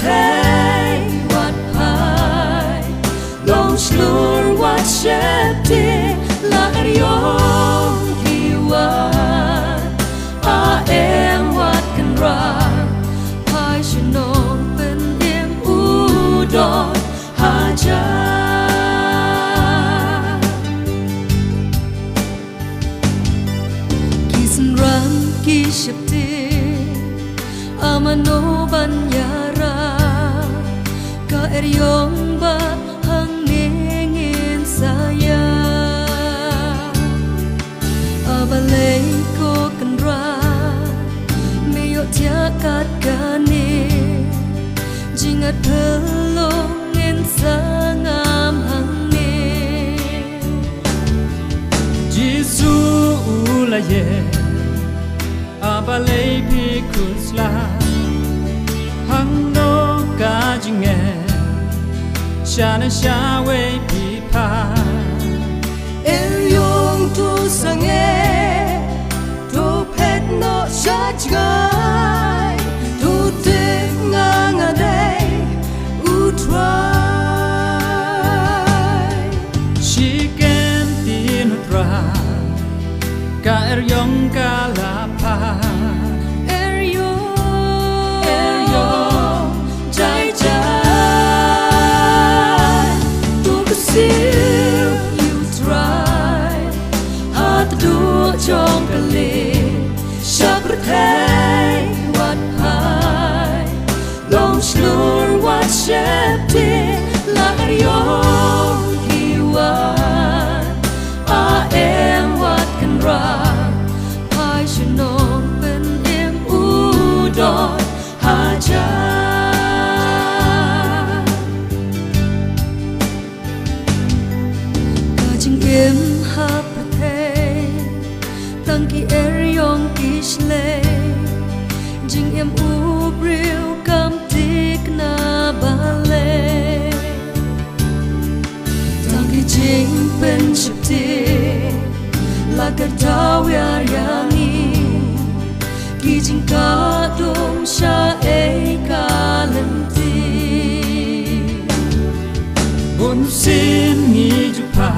thay what hai long slur what shepti la yong hiwa a em what can ra hai shunon pen em u don ha cha kisan ram ki shepti amano banyara ka eryong ba hang ningin saya abalay ko kanra meyo tiakat kani jingat pelongin sangam hang ni Jisu ulaye abalay pikusla hang no kajinge shana shawe pipa eryong tu sange tu pet no shachgai tu tek nganga day u try she can tinudra ka eryong kalapa trong cái lì sắp thay what hai long slur what shepti la yong hiwa a em what can ra hai shunon pen em u don ha cha ka jing em ha tăng ki eryong kishle jing em ubril kam tik na bale tăng ki jing pen shipti lagadao yar yangi ki jing ka dum sha e kalanti bun sin ngi jupa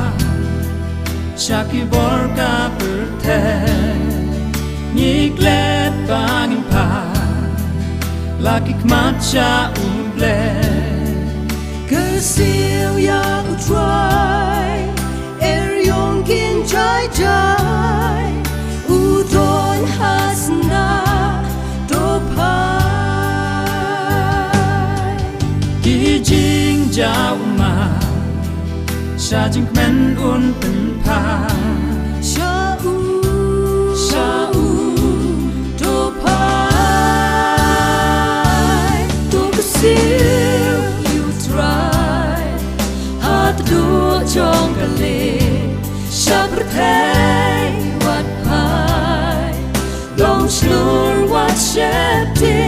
Shaki borga berte ni gled bangin pa Laki kmatcha uble Kesil ya utrai eryong kin chai chai udon hasna dopai Ki jing jau ma Sha jing men un pen pa Sha u to pai to kesil you try hat do trong cái lì sắp thay what hai long slur what shepti